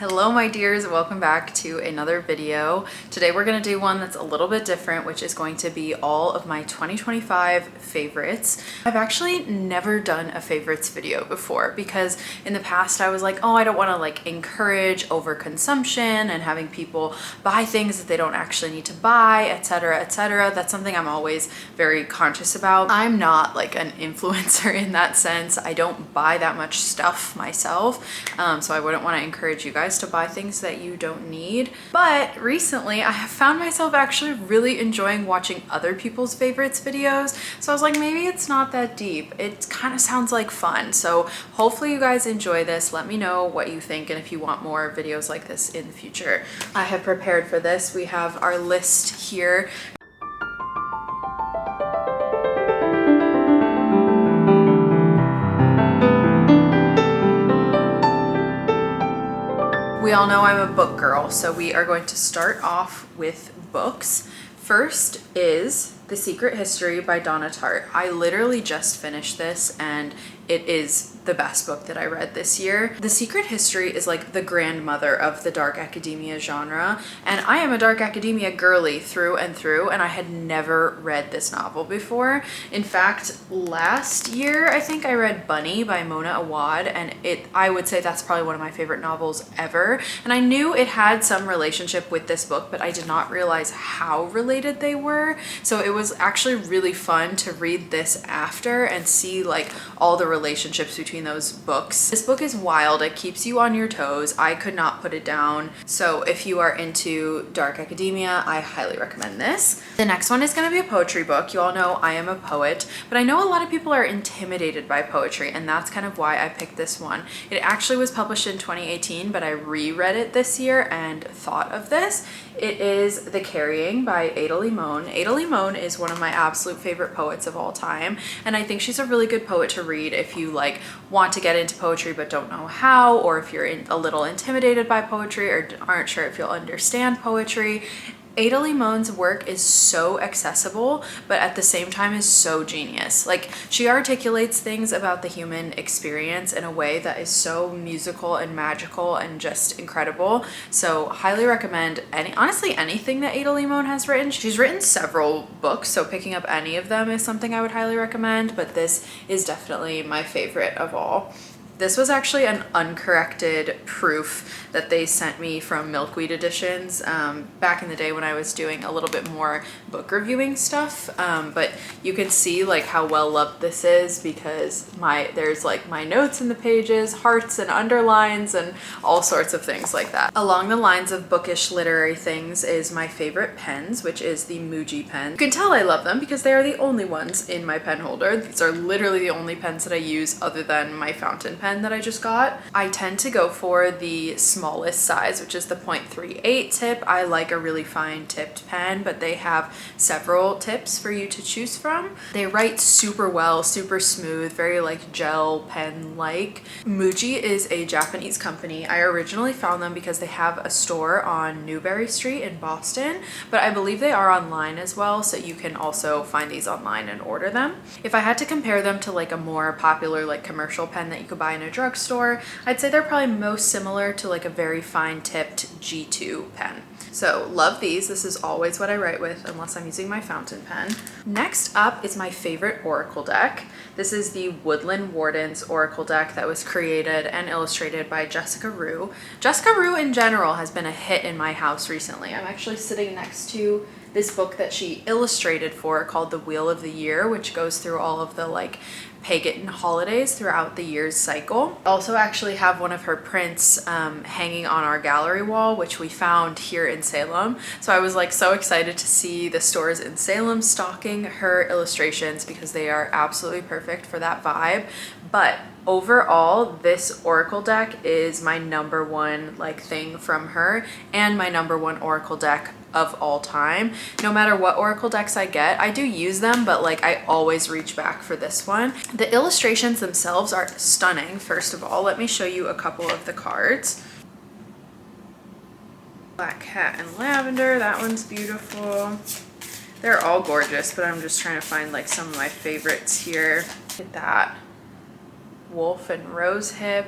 Hello my dears, welcome back to another video. Today we're going to do one that's a little bit different, which is going to be all of my 2025 favorites. I've actually never done a favorites video before because in the past I was like, oh, I don't want to encourage overconsumption and having people buy things that they don't actually need to buy, etc, etc. That's something I'm always very conscious about. I'm not like an influencer in that sense. I don't buy that much stuff myself, so I wouldn't want to encourage you guys to buy things that you don't need. But recently I have found myself actually really enjoying watching other people's favorites videos. So I was like, maybe it's not that deep. It kind of sounds like fun. So hopefully you guys enjoy this. Let me know what you think and if you want more videos like this in the future. I have prepared for this. We have our list here. We all know I'm a book girl, so we are going to start off with books. First is The Secret History by Donna Tartt. I literally just finished this and it is the best book that I read this year. The Secret History is like the grandmother of the dark academia genre, and I am a dark academia girly through and through, and I had never read this novel before. In fact, last year I think I read Bunny by Mona Awad, and I would say that's probably one of my favorite novels ever. And I knew it had some relationship with this book, but I did not realize how related they were. So it was actually really fun to read this after and see like all the relationships between those books. This book is wild. It keeps you on your toes. I could not put it down. So if you are into dark academia, I highly recommend this. The next one is going to be a poetry book. You all know I am a poet, but I know a lot of people are intimidated by poetry, and that's kind of why I picked this one. It actually was published in 2018, but I reread it this year and thought of this. It is The Carrying by Ada Limon. Ada Limon is one of my absolute favorite poets of all time, and I think she's a really good poet to read if you want to get into poetry but don't know how, or if you're a little intimidated by poetry or aren't sure if you'll understand poetry. Ada Limon's work is so accessible, but at the same time is so genius. Like, she articulates things about the human experience in a way that is so musical and magical and just incredible. So highly recommend honestly anything that Ada Limon has written. She's written several books, so picking up any of them is something I would highly recommend, but this is definitely my favorite of all. This was actually an uncorrected proof that they sent me from Milkweed Editions back in the day when I was doing a little bit more book reviewing stuff. But you can see like how well loved this is because there's like my notes in the pages, hearts and underlines and all sorts of things like that. Along the lines of bookish literary things is my favorite pens, which is the Muji pen. You can tell I love them because they are the only ones in my pen holder. These are literally the only pens that I use other than my fountain pen that I just got. I tend to go for the smallest size, which is the 0.38 tip. I like a really fine tipped pen, but they have several tips for you to choose from. They write super well, super smooth, very like gel pen like. Muji is a Japanese company. I originally found them because they have a store on Newbury Street in Boston, but I believe they are online as well, so you can also find these online and order them. If I had to compare them to like a more popular like commercial pen that you could buy in a drugstore, I'd say they're probably most similar to like a very fine tipped G2 pen. So love these. This is always what I write with unless I'm using my fountain pen. Next up is my favorite Oracle deck. This is the Woodland Wardens Oracle deck that was created and illustrated by Jessica Rue. Jessica Rue in general has been a hit in my house recently. I'm actually sitting next to this book that she illustrated for called The Wheel of the Year, which goes through all of the like pagan holidays throughout the year's cycle. Also actually have one of her prints hanging on our gallery wall, which we found here in Salem. So I was like so excited to see the stores in Salem stocking her illustrations because they are absolutely perfect for that vibe. But overall, this Oracle deck is my number one thing from her and my number one Oracle deck of all time. No matter what Oracle decks I get, I do use them, but I always reach back for this one. The illustrations themselves are stunning. First of all, let me show you a couple of the cards. Black Cat and Lavender, that one's beautiful. They're all gorgeous, but I'm just trying to find some of my favorites here. Look at that. Wolf and Rosehip.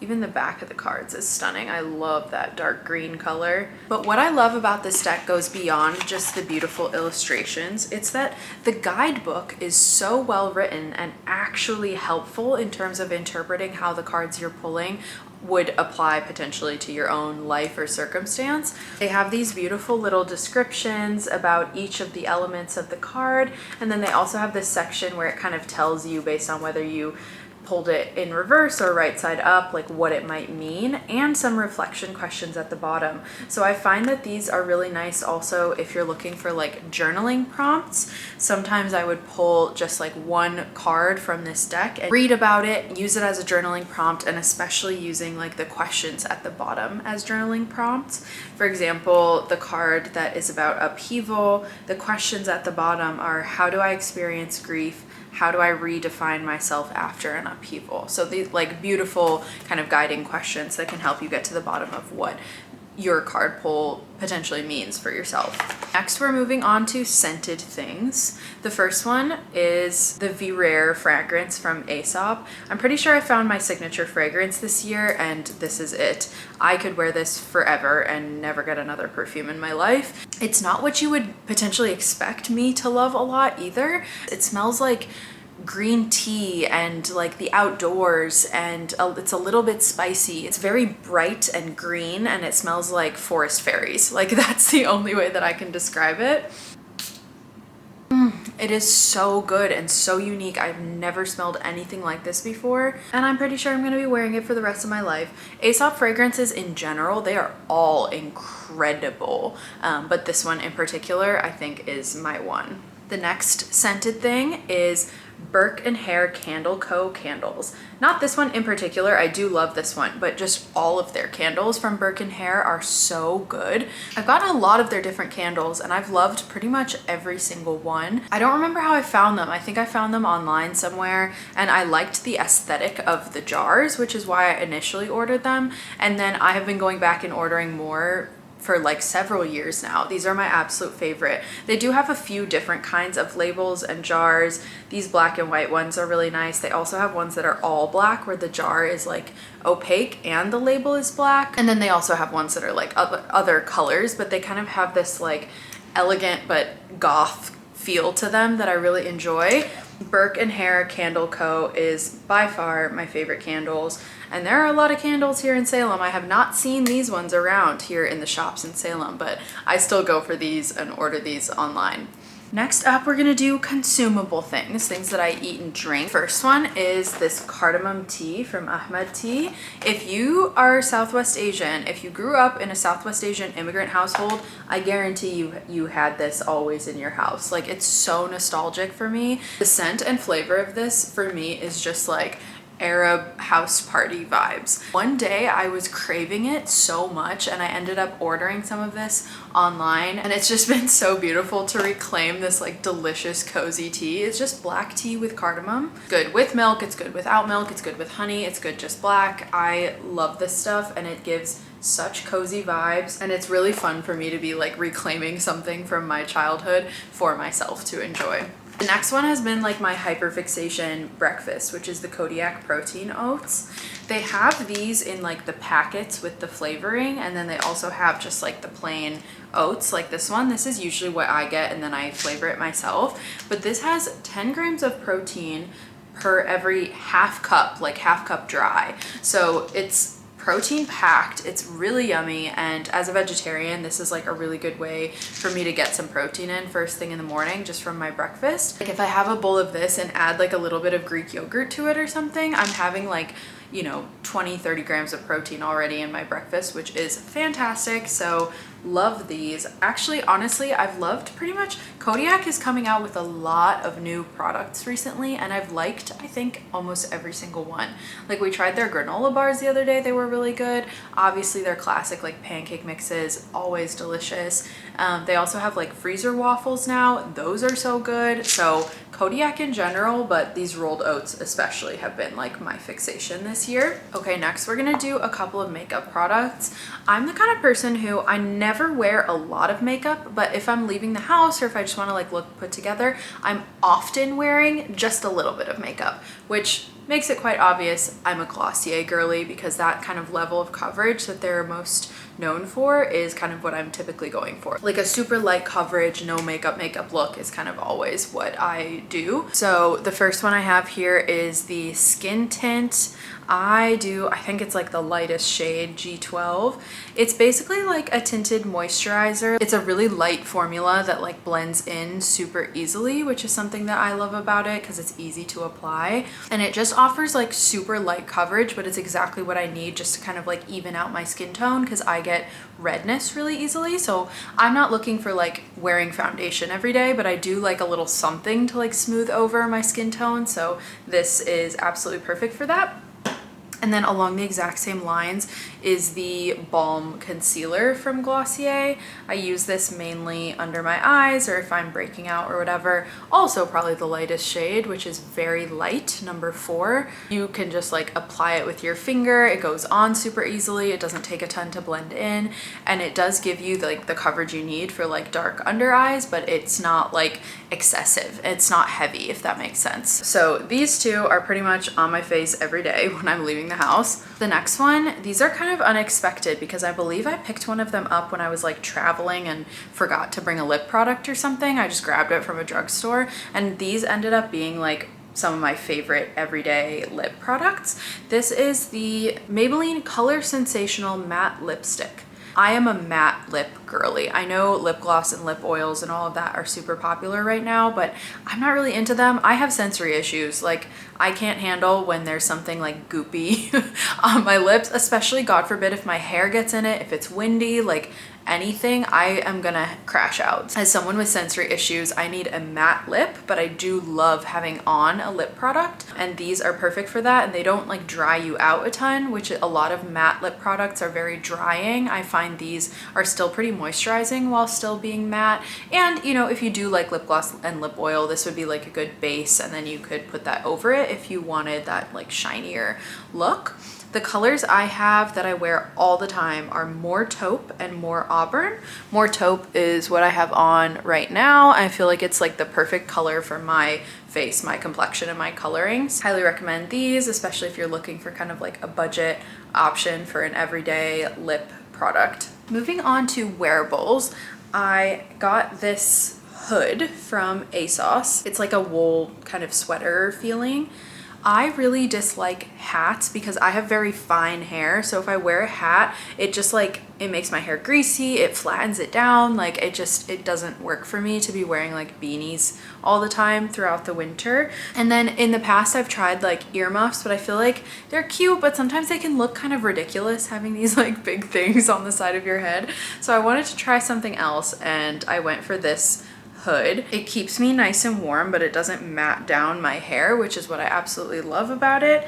Even the back of the cards is stunning. I love that dark green color. But what I love about this deck goes beyond just the beautiful illustrations. It's that the guidebook is so well written and actually helpful in terms of interpreting how the cards you're pulling would apply potentially to your own life or circumstance. They have these beautiful little descriptions about each of the elements of the card, and then they also have this section where it kind of tells you based on whether you pulled it in reverse or right side up, like what it might mean, and some reflection questions at the bottom. So I find that these are really nice also if you're looking for like journaling prompts. Sometimes I would pull just like one card from this deck and read about it, use it as a journaling prompt, and especially using like the questions at the bottom as journaling prompts. For example, the card that is about upheaval, the questions at the bottom are, how do I experience grief? How do I redefine myself after an upheaval? So these like beautiful kind of guiding questions that can help you get to the bottom of what your card pull potentially means for yourself. Next, we're moving on to scented things. The first one is the V Rare fragrance from Aesop. I'm pretty sure I found my signature fragrance this year, and this is it. I could wear this forever and never get another perfume in my life. It's not what you would potentially expect me to love a lot either. It smells like green tea and like the outdoors, and it's a little bit spicy. It's very bright and green, and it smells like forest fairies. Like, that's the only way that I can describe it. It is so good and so unique. I've never smelled anything like this before, and I'm pretty sure I'm going to be wearing it for the rest of my life. Aesop fragrances in general, they are all incredible, but this one in particular I think is my one. The next scented thing is Burke and Hare Candle Co. candles. Not this one in particular, I do love this one, but just all of their candles from Burke and Hare are so good. I've gotten a lot of their different candles and I've loved pretty much every single one. I don't remember how I found them. I think I found them online somewhere, and I liked the aesthetic of the jars, which is why I initially ordered them. And then I have been going back and ordering more for like several years now. These are my absolute favorite. They do have a few different kinds of labels and jars. These black and white ones are really nice. They also have ones that are all black where the jar is like opaque and the label is black. And then they also have ones that are like other colors, but they kind of have this like elegant but goth feel to them that I really enjoy. Burke and Hare Candle Co. is by far my favorite candles, and there are a lot of candles here in Salem. I have not seen these ones around here in the shops in Salem, but I still go for these and order these online. Next up, we're gonna do consumable things that I eat and drink. First one is this cardamom tea from Ahmed Tea. If you are Southwest Asian, if you grew up in a Southwest Asian immigrant household, I guarantee you had this always in your house. Like, it's so nostalgic for me. The scent and flavor of this for me is just like Arab house party vibes. One day I was craving it so much and I ended up ordering some of this online, and it's just been so beautiful to reclaim this like delicious cozy tea. It's just black tea with cardamom. Good with milk, it's good without milk, it's good with honey, it's good just black. I love this stuff and it gives such cozy vibes, and it's really fun for me to be like reclaiming something from my childhood for myself to enjoy. The next one has been like my hyperfixation breakfast, which is the Kodiak protein oats. They have these in like the packets with the flavoring, and then they also have just like the plain oats like this one. This is usually what I get, and then I flavor it myself. But this has 10 grams of protein per every half cup, like half cup dry. So it's protein packed, it's really yummy, and as a vegetarian this is like a really good way for me to get some protein in first thing in the morning just from my breakfast. Like, if I have a bowl of this and add like a little bit of Greek yogurt to it or something, I'm having like, you know, 20-30 grams of protein already in my breakfast, which is fantastic. So love these. Actually, honestly, I've loved pretty much, Kodiak is coming out with a lot of new products recently, and I've liked, I think, almost every single one. Like, we tried their granola bars the other day, they were really good. Obviously their classic like pancake mixes, always delicious. They also have like freezer waffles now, those are so good. So Kodiak in general, but these rolled oats especially have been like my fixation this year. Okay, next we're gonna do a couple of makeup products. I'm the kind of person who I never wear a lot of makeup, but if I'm leaving the house or if I just want to like look put together, I'm often wearing just a little bit of makeup, which makes it quite obvious I'm a Glossier girly, because that kind of level of coverage that they're most known for is kind of what I'm typically going for. Like a super light coverage, no makeup look is kind of always what I do. So the first one I have here is the Skin Tint. I think it's like the lightest shade, G12. It's basically like a tinted moisturizer. It's a really light formula that like blends in super easily, which is something that I love about it because it's easy to apply. And it just offers like super light coverage, but it's exactly what I need just to kind of like even out my skin tone, because I get redness really easily. So I'm not looking for like wearing foundation every day, but I do like a little something to like smooth over my skin tone. So this is absolutely perfect for that. And then along the exact same lines is the Balm Concealer from Glossier. I use this mainly under my eyes or if I'm breaking out or whatever. Also probably the lightest shade, which is very light, number 4. You can just like apply it with your finger. It goes on super easily. It doesn't take a ton to blend in. And it does give you like the coverage you need for like dark under eyes, but it's not like excessive. It's not heavy, if that makes sense. So these two are pretty much on my face every day when I'm leaving the house. The next one, these are kind of unexpected because I believe I picked one of them up when I was like traveling and forgot to bring a lip product or something. I just grabbed it from a drugstore, and these ended up being like some of my favorite everyday lip products. This is the Maybelline Color Sensational Matte Lipstick. I am a matte lip girly. I know lip gloss and lip oils and all of that are super popular right now, but I'm not really into them. I have sensory issues. Like I can't handle when there's something like goopy on my lips, especially God forbid if my hair gets in it, if it's windy, like anything, I am gonna crash out. As someone with sensory issues, I need a matte lip, but I do love having on a lip product, and these are perfect for that, and they don't like dry you out a ton, which a lot of matte lip products are very drying. I find these are still pretty moisturizing while still being matte. And you know, if you do like lip gloss and lip oil, this would be like a good base, and then you could put that over it if you wanted that like shinier look. The colors I have that I wear all the time are More Taupe and More Auburn. More Taupe is what I have on right now. I feel like it's like the perfect color for my face, my complexion, and my colorings. Highly recommend these, especially if you're looking for kind of like a budget option for an everyday lip product. Moving on to wearables, I got this hood from ASOS. It's like a wool kind of sweater feeling. I really dislike hats because I have very fine hair. So if I wear a hat, it just like, it makes my hair greasy, it flattens it down. Like it doesn't work for me to be wearing like beanies all the time throughout the winter. And then in the past I've tried like earmuffs, but I feel like they're cute, but sometimes they can look kind of ridiculous having these like big things on the side of your head. So I wanted to try something else, and I went for this hood. It keeps me nice and warm, but it doesn't mat down my hair, which is what I absolutely love about it.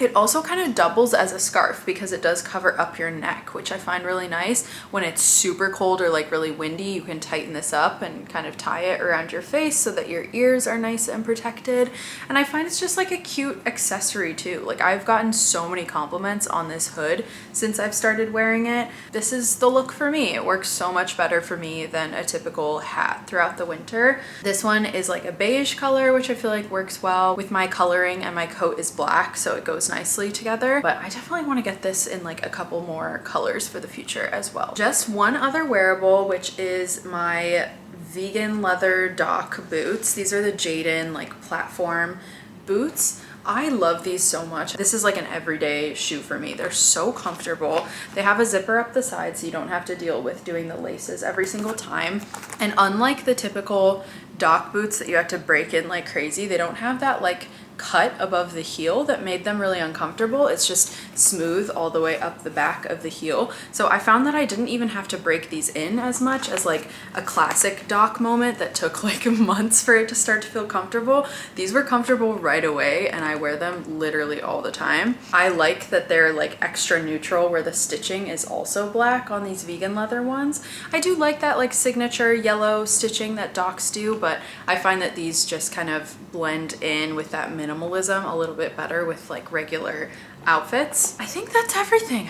It also kind of doubles as a scarf because it does cover up your neck, which I find really nice. When it's super cold or like really windy, you can tighten this up and kind of tie it around your face so that your ears are nice and protected. And I find it's just like a cute accessory too. Like I've gotten so many compliments on this hood since I've started wearing it. This is the look for me. It works so much better for me than a typical hat throughout the winter. This one is like a beige color, which I feel like works well with my coloring, and my coat is black, so it goes nicely together. But I definitely want to get this in like a couple more colors for the future as well. Just one other wearable, which is my vegan leather dock boots. These are the Jaden like platform boots. I love these so much. This is like an everyday shoe for me. They're so comfortable. They have a zipper up the side so you don't have to deal with doing the laces every single time. And unlike the typical dock boots that you have to break in like crazy, they don't have that like cut above the heel that made them really uncomfortable. It's just smooth all the way up the back of the heel. So I found that I didn't even have to break these in as much as like a classic dock moment that took like months for it to start to feel comfortable. These were comfortable right away, and I wear them literally all the time. I like that they're like extra neutral where the stitching is also black on these vegan leather ones. I do like that like signature yellow stitching that docks do, but I find that these just kind of blend in with that minimalism a little bit better with like regular outfits. I think that's everything.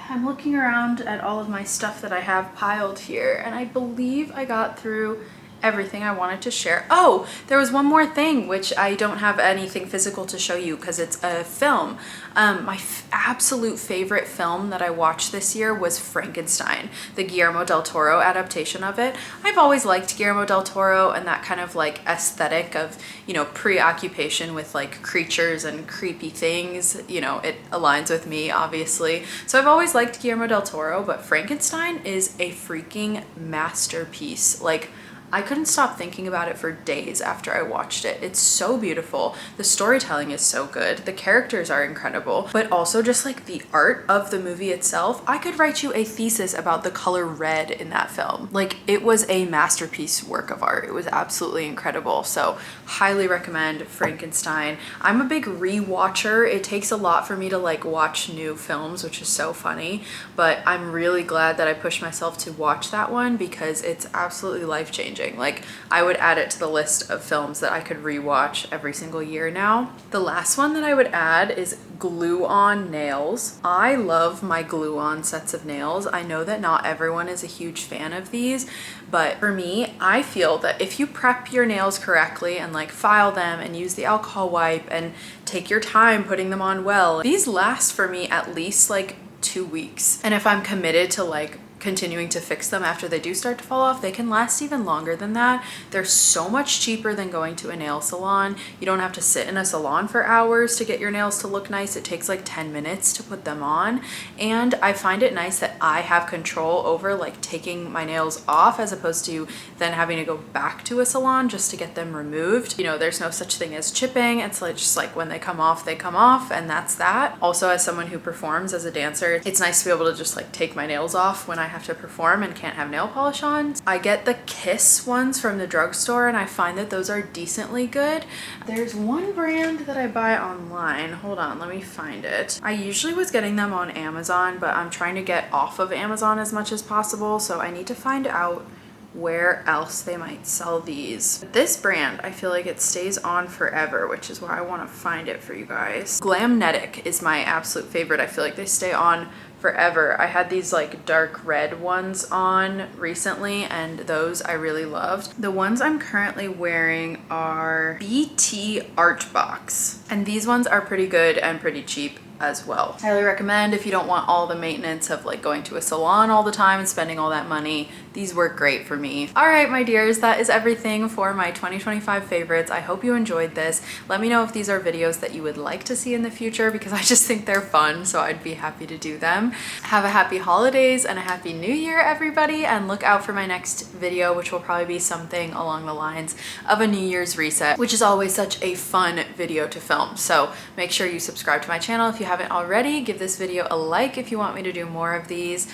I'm looking around at all of my stuff that I have piled here, and I believe I got through everything I wanted to share. Oh, there was one more thing, which I don't have anything physical to show you because it's a film. My absolute favorite film that I watched this year was Frankenstein, the Guillermo del Toro adaptation of it. I've always liked Guillermo del Toro and that kind of like aesthetic of, you know, preoccupation with like creatures and creepy things. You know, it aligns with me, obviously. So I've always liked Guillermo del Toro, but Frankenstein is a freaking masterpiece. Like, I couldn't stop thinking about it for days after I watched it. It's so beautiful. The storytelling is so good. The characters are incredible, but also just like the art of the movie itself. I could write you a thesis about the color red in that film. Like, it was a masterpiece work of art. It was absolutely incredible. So highly recommend Frankenstein. I'm a big rewatcher. It takes a lot for me to like watch new films, which is so funny, but I'm really glad that I pushed myself to watch that one because it's absolutely life-changing. Like, I would add it to the list of films that I could rewatch every single year now. The last one that I would add is glue-on nails. I love my glue-on sets of nails. I know that not everyone is a huge fan of these, but for me, I feel that if you prep your nails correctly and like file them and use the alcohol wipe and take your time putting them on well, these last for me at least like 2 weeks. And if I'm committed to like continuing to fix them after they do start to fall off, they can last even longer than that. They're so much cheaper than going to a nail salon. You don't have to sit in a salon for hours to get your nails to look nice. It takes like 10 minutes to put them on. And I find it nice that I have control over like taking my nails off as opposed to then having to go back to a salon just to get them removed. You know, there's no such thing as chipping. It's like just like when they come off, and that's that. Also, as someone who performs as a dancer, it's nice to be able to just like take my nails off when I have to perform and can't have nail polish on. I get the Kiss ones from the drugstore and I find that those are decently good. There's one brand that I buy online. Hold on, let me find it. I usually was getting them on Amazon, but I'm trying to get off of Amazon as much as possible, so I need to find out where else they might sell these. This brand, I feel like it stays on forever, which is why I want to find it for you guys. Glamnetic is my absolute favorite. I feel like they stay on forever. I had these like dark red ones on recently and those I really loved. The ones I'm currently wearing are BT Archbox, and these ones are pretty good and pretty cheap as well. Highly recommend if you don't want all the maintenance of like going to a salon all the time and spending all that money. These work great for me. All right, my dears, that is everything for my 2025 favorites. I hope you enjoyed this. Let me know if these are videos that you would like to see in the future because I just think they're fun, so I'd be happy to do them. Have a happy holidays and a happy new year, everybody, and look out for my next video, which will probably be something along the lines of a New Year's reset, which is always such a fun video to film. So make sure you subscribe to my channel if you haven't already. Give this video a like if you want me to do more of these.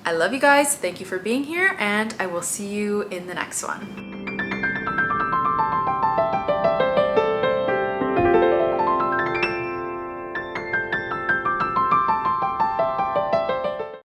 I love you guys. Thank you for being here, and I will see you in the next one.